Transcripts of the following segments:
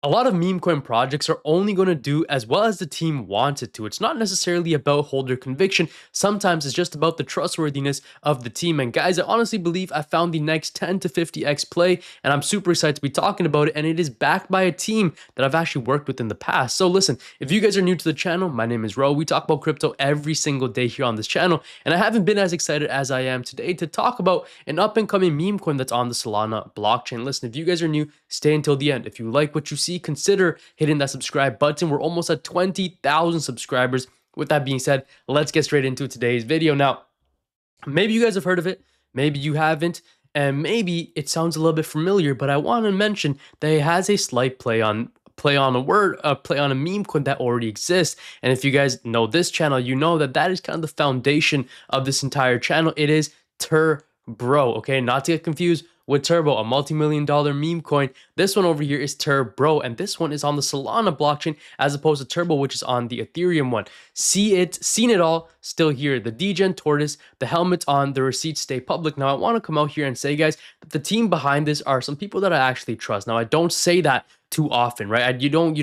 A lot of meme coin projects are only going to do as well as the team wants it to. It's not necessarily about holder conviction. Sometimes it's just about the trustworthiness of the team. And guys, I honestly believe I found the next 10 to 50x play, and I'm super excited to be talking about it. And it is backed by a team that I've actually worked with in the past. So listen, if you guys are new to the channel, my name is Ro. We talk about crypto every single day here on this channel. And I haven't been as excited as I am today to talk about an up and coming meme coin that's on the Solana blockchain. Listen, if you guys are new, stay until the end. If you like what you see, consider hitting that subscribe button. We're almost at 20,000 subscribers. With that being said, let's get straight into today's video. Now, maybe you guys have heard of it, maybe you haven't, and maybe it sounds a little bit familiar, but I want to mention that it has a slight play on a meme coin that already exists. And if you guys know this channel, you know that that is kind of the foundation of this entire channel. It is TURBRO, okay? Not to get confused with Turbo, a multi-million-dollar meme coin. This one over here is TURBRO, and this one is on the Solana blockchain as opposed to Turbo, which is on the Ethereum one. Seen it all, still here. The degen tortoise, the helmet's on, the receipts stay public. Now, I want to come out here and say, guys, that the team behind this are some people that I actually trust. Now, I don't say that too often, right? You don't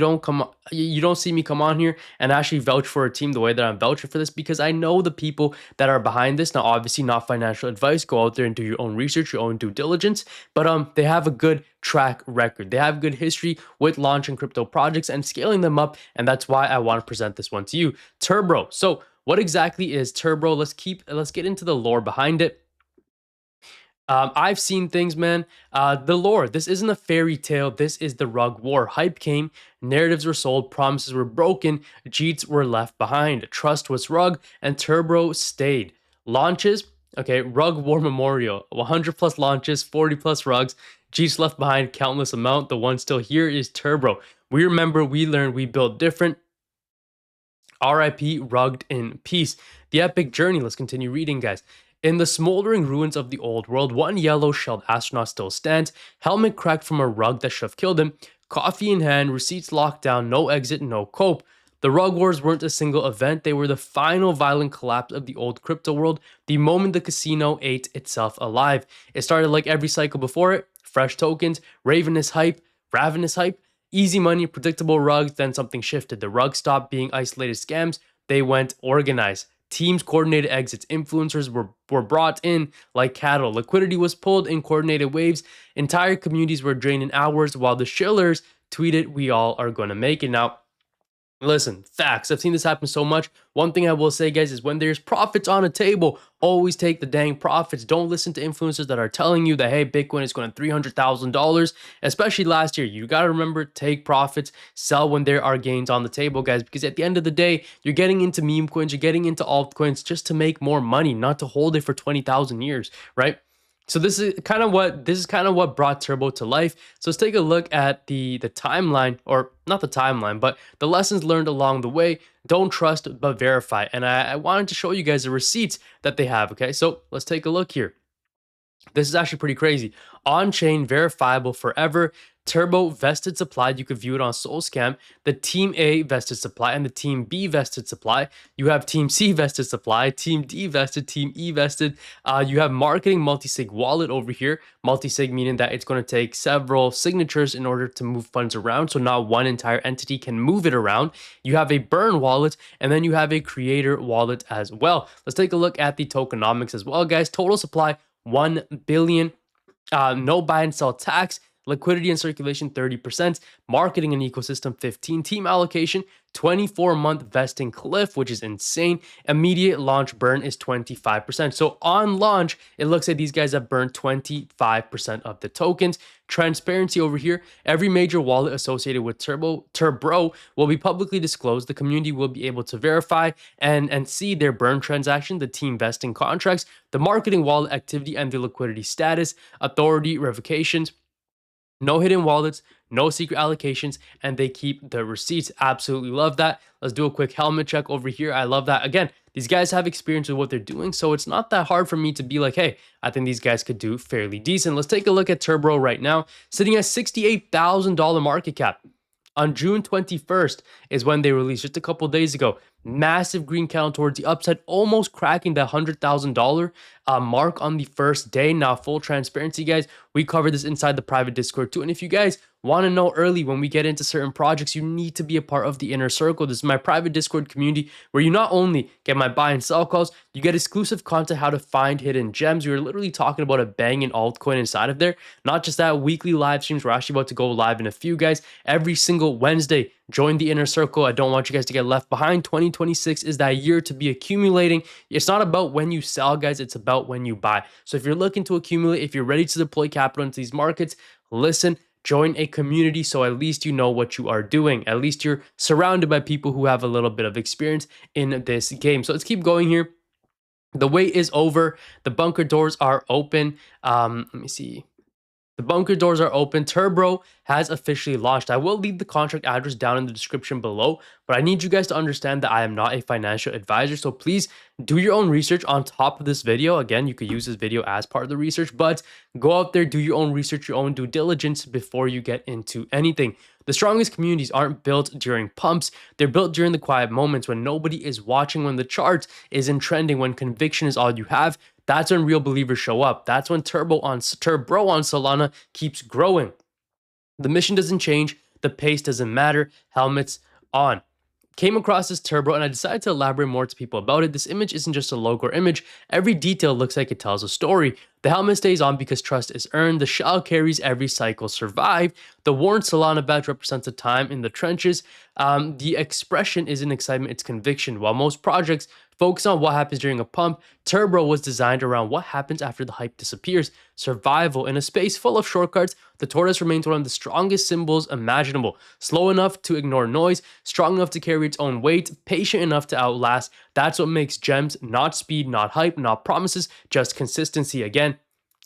see me come on here and actually vouch for a team the way that I'm vouching for this, because I know the people that are behind this. Now, obviously not financial advice. Go out there and do your own research, your own due diligence, but they have a good track record. They have good history with launching crypto projects and scaling them up, and that's why I want to present this one to you. TURBRO. So what exactly is TURBRO? Let's get into the lore behind it. I've seen things, man. The lore. This isn't a fairy tale. This is the rug war. Hype came, narratives were sold, promises were broken, Jeets were left behind. Trust was rug, and TURBRO stayed. Launches. Okay, Rug War Memorial. 100 plus launches, 40 plus rugs. Jeets left behind, countless amount. The one still here is TURBRO. We remember, we learned, we built different. RIP, rugged in peace. The epic journey. Let's continue reading, guys. In the smoldering ruins of the old world, one yellow-shelled astronaut still stands, helmet cracked from a rug that should have killed him, coffee in hand, receipts locked down, no exit, no cope. The rug wars weren't a single event, they were the final violent collapse of the old crypto world, the moment the casino ate itself alive. It started like every cycle before it, fresh tokens, ravenous hype, easy money, predictable rugs, then something shifted. The rugs stopped being isolated scams, they went organized. Teams coordinated exits. Influencers were brought in like cattle. Liquidity was pulled in coordinated waves. Entire communities were drained in hours while the shillers tweeted, "We all are going to make it." Now, listen, facts. I've seen this happen so much. One thing I will say, guys, is when there's profits on a table, always take the dang profits. Don't listen to influencers that are telling you that, hey, Bitcoin is going to $300,000, especially last year. You got to remember, take profits, sell when there are gains on the table, guys, because at the end of the day, you're getting into meme coins, you're getting into altcoins just to make more money, not to hold it for 20,000 years, right? So this is kind of what brought Turbo to life. So let's take a look at the timeline, or not the timeline, but the lessons learned along the way. Don't trust but verify. And I wanted to show you guys the receipts that they have. Okay, so let's take a look here. This is actually pretty crazy. On-chain, verifiable forever. Turbo vested supply. You could view it on SoulScam. The Team A vested supply and the Team B vested supply. You have Team C vested supply, Team D vested, Team E vested. You have marketing multi-sig wallet over here. Multi-sig meaning that it's going to take several signatures in order to move funds around. So not one entire entity can move it around. You have a burn wallet, and then you have a creator wallet as well. Let's take a look at the tokenomics as well, guys. Total supply, 1 billion. No buy and sell tax. Liquidity and circulation 30%, marketing and ecosystem 15, team allocation 24-month vesting cliff, which is insane. Immediate launch burn is 25%. So on launch, it looks like these guys have burned 25% of the tokens. Transparency over here, every major wallet associated with TURBRO will be publicly disclosed. The community will be able to verify and see their burn transaction, the team vesting contracts, the marketing wallet activity, and the liquidity status, authority revocations. No hidden wallets, no secret allocations, and they keep the receipts. Absolutely love that. Let's do a quick helmet check over here. I love that. Again, these guys have experience with what they're doing, so it's not that hard for me to be like, hey, I think these guys could do fairly decent. Let's take a look at TURBRO right now, sitting at $68,000 market cap. On June 21st is when they released, just a couple days ago. massive green candle towards the upside, almost cracking the $100,000 mark on the first day. Now, full transparency, guys, we cover this inside the private Discord too. And if you guys want to know early when we get into certain projects, you need to be a part of the inner circle. This is my private Discord community where you not only get my buy and sell calls, you get exclusive content, how to find hidden gems. We're literally talking about a banging altcoin inside of there. Not just that, weekly live streams. We're actually about to go live in a few, guys, every single Wednesday. Join the inner circle. I don't want you guys to get left behind. 2026 is that year to be accumulating. It's not about when you sell, guys. It's about when you buy. So if you're looking to accumulate, if you're ready to deploy capital into these markets, listen, join a community so at least you know what you are doing. At least you're surrounded by people who have a little bit of experience in this game. So let's keep going here. The wait is over. The bunker doors are open. Let me see. The bunker doors are open. TURBRO has officially launched. I will leave the contract address down in the description below, but I need you guys to understand that I am not a financial advisor. So please do your own research on top of this video. Again, you could use this video as part of the research, but go out there, do your own research, your own due diligence before you get into anything. The strongest communities aren't built during pumps. They're built during the quiet moments when nobody is watching, when the chart isn't trending, when conviction is all you have. That's when real believers show up. That's when TURBRO on Solana keeps growing. The mission doesn't change. The pace doesn't matter. Helmets on. Came across this TURBRO and I decided to elaborate more to people about it. This image isn't just a logo or image. Every detail looks like it tells a story. The helmet stays on because trust is earned. The shell carries every cycle survived. The worn Solana badge represents a time in the trenches. The expression isn't excitement, it's conviction. While most projects focus on what happens during a pump, TURBRO was designed around what happens after the hype disappears. Survival. In a space full of shortcuts, the tortoise remains one of the strongest symbols imaginable. Slow enough to ignore noise, strong enough to carry its own weight, patient enough to outlast. That's what makes gems, not speed, not hype, not promises, just consistency. Again,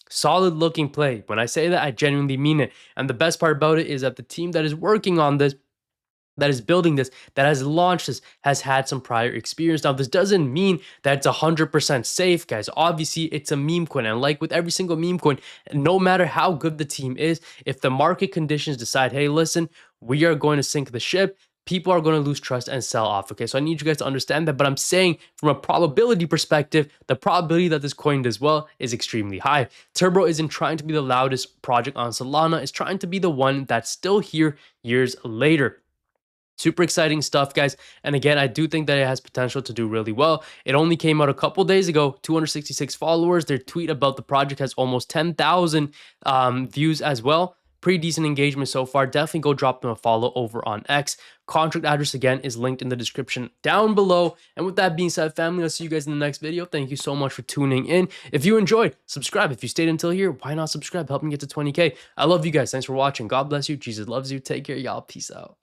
solid looking play. When I say that, I genuinely mean it. And the best part about it is that the team that is working on this, that is building this, that has launched this, has had some prior experience. Now, this doesn't mean that it's 100% safe, guys. Obviously, it's a meme coin. And like with every single meme coin, no matter how good the team is, if the market conditions decide, hey, listen, we are going to sink the ship, people are going to lose trust and sell off. Okay, so I need you guys to understand that. But I'm saying from a probability perspective, the probability that this coin does well is extremely high. TURBRO isn't trying to be the loudest project on Solana. It's trying to be the one that's still here years later. Super exciting stuff, guys. And again, I do think that it has potential to do really well. It only came out a couple days ago, 266 followers. Their tweet about the project has almost 10,000 views as well. Pretty decent engagement so far. Definitely go drop them a follow over on X. Contract address, again, is linked in the description down below. And with that being said, family, I'll see you guys in the next video. Thank you so much for tuning in. If you enjoyed, subscribe. If you stayed until here, why not subscribe? Help me get to 20K. I love you guys. Thanks for watching. God bless you. Jesus loves you. Take care, y'all. Peace out.